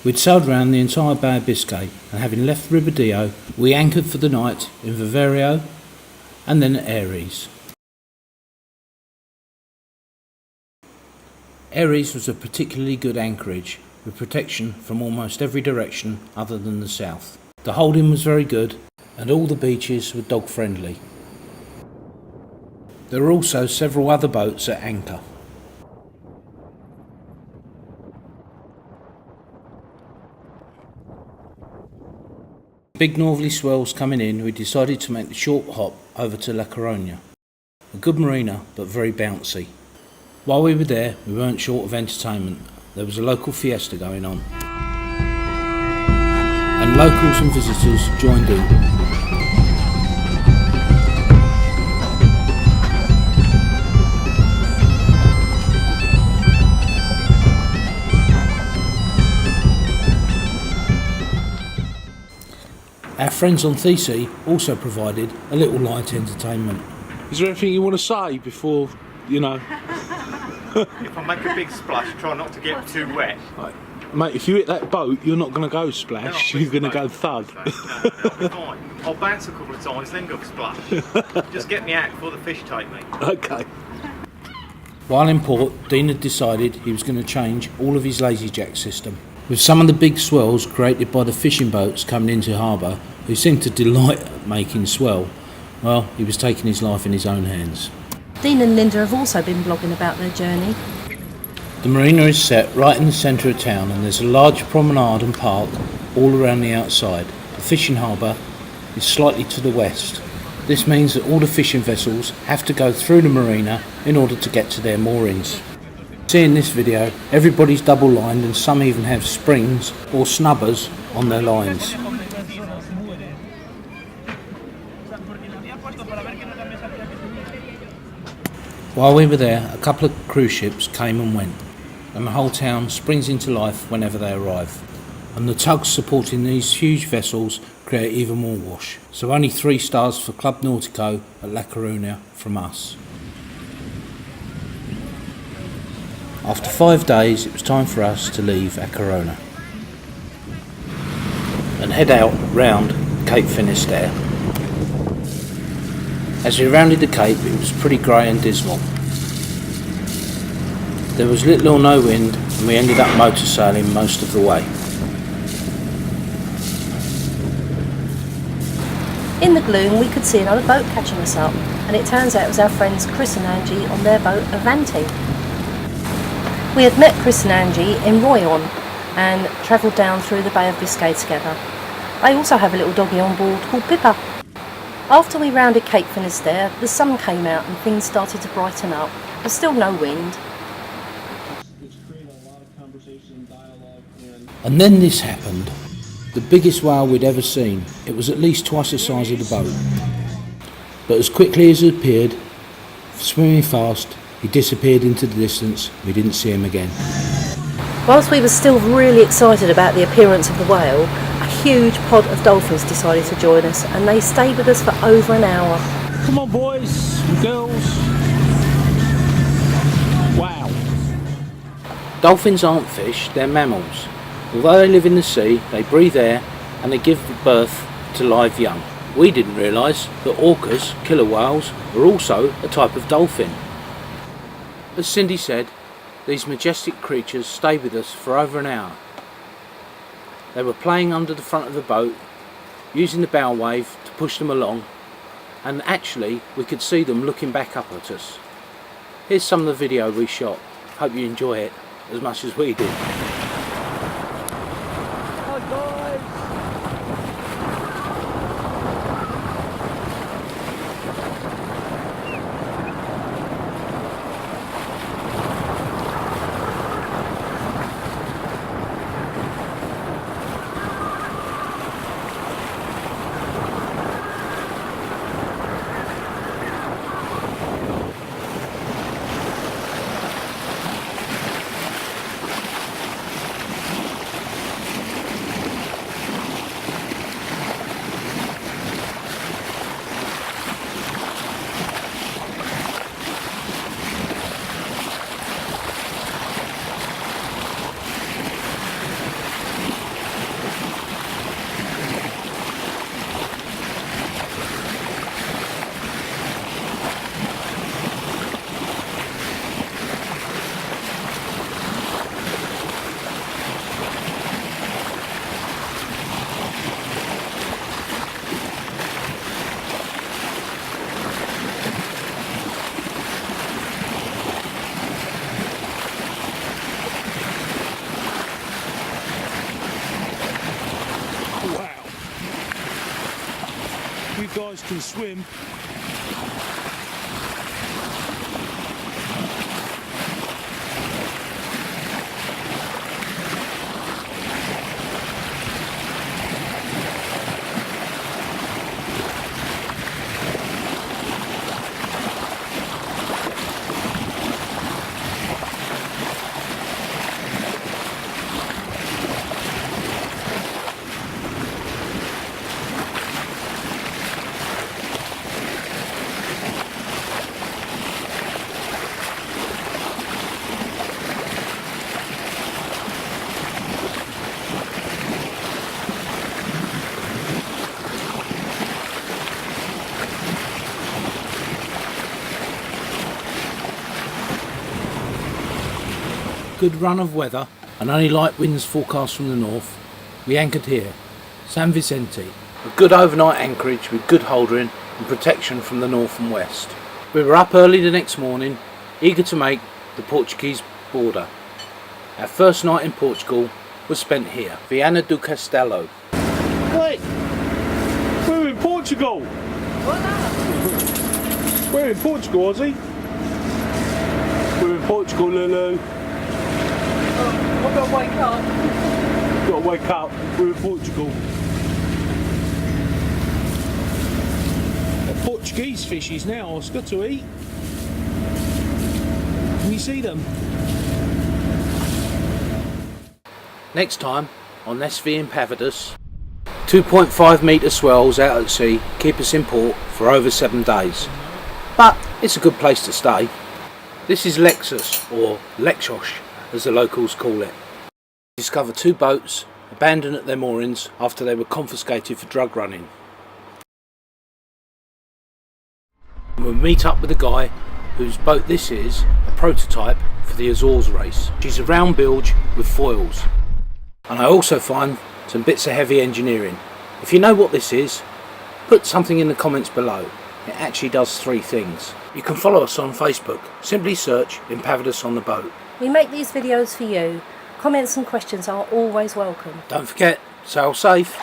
We'd sailed round the entire Bay of Biscay, and having left Ribadillo, we anchored for the night in Viverio and then at Aries. Aries was a particularly good anchorage, with protection from almost every direction other than the south. The holding was very good, and all the beaches were dog friendly. There were also several other boats at anchor. Big northerly swells coming in, we decided to make the short hop over to La Coruna. A good marina, but very bouncy. While we were there, we weren't short of entertainment. There was a local fiesta going on, and locals and visitors joined in. Our friends on Thesey also provided a little light entertainment. Is there anything you want to say before, you know? If I make a big splash, try not to get too wet. Right. Mate, if you hit that boat, you're not going to go splash, you're going to go thud. No, I'll be fine. I'll bounce a couple of times, then go splash. Just get me out before the fish take me. Okay. While in port, Dean had decided he was going to change all of his lazy jack system. With some of the big swells created by the fishing boats coming into harbour, who seemed to delight at making swell, well, he was taking his life in his own hands. Dean and Linda have also been blogging about their journey. The marina is set right in the centre of town, and there's a large promenade and park all around the outside. The fishing harbour is slightly to the west. This means that all the fishing vessels have to go through the marina in order to get to their moorings. See in this video, everybody's double lined, and some even have springs or snubbers on their lines. While we were there, a couple of cruise ships came and went, and the whole town springs into life whenever they arrive. And the tugs supporting these huge vessels create even more wash. So only 3 stars for Club Nautico at La Coruna from us. After 5 days, it was time for us to leave La Coruna and head out round Cape Finisterre. As we rounded the cape, it was pretty grey and dismal. There was little or no wind, and we ended up motor sailing most of the way. In the gloom we could see another boat catching us up, and it turns out it was our friends Chris and Angie on their boat Avanti. We had met Chris and Angie in Royan and travelled down through the Bay of Biscay together. They also have a little doggy on board called Pippa. After we rounded Cape Finisterre, the sun came out and things started to brighten up. There's still no wind. And then this happened. The biggest whale we'd ever seen. It was at least twice the size of the boat. But as quickly as it appeared, swimming fast, he disappeared into the distance. We didn't see him again. Whilst we were still really excited about the appearance of the whale, a huge pod of dolphins decided to join us, and they stayed with us for over an hour. Come on boys and girls. Wow. Dolphins aren't fish, they're mammals. Although they live in the sea, they breathe air and they give birth to live young. We didn't realise that orcas, killer whales, are also a type of dolphin. As Cindy said, these majestic creatures stayed with us for over an hour. They were playing under the front of the boat, using the bow wave to push them along, and actually we could see them looking back up at us. Here's some of the video we shot. Hope you enjoy it as much as we did. You guys can swim. Good run of weather and only light winds forecast from the north, we anchored here, San Vicente, a good overnight anchorage with good holdering and protection from the north and west. We were up early the next morning, eager to make the Portuguese border. Our first night in Portugal was spent here, Viana do Castelo. Wait! We're in Portugal! We're in Portugal, Ozzy. We're in Portugal, Lulu. I've got to wake up. Gotta wake up, we're in Portugal. They're Portuguese fishes now, Oscar, to eat. Can you see them? Next time on SV in Pavidus, 2.5 metre swells out at sea keep us in port for over 7 days. But it's a good place to stay. This is Lexus, or Leixões as the locals call it. We discovered 2 boats abandoned at their moorings after they were confiscated for drug running. We'll meet up with a guy whose boat this is, a prototype for the Azores race. She's a round bilge with foils. And I also find some bits of heavy engineering. If you know what this is, put something in the comments below. It actually does 3 things. You can follow us on Facebook. Simply search In Pavidus on the Boat. We make these videos for you. Comments and questions are always welcome. Don't forget, sail safe.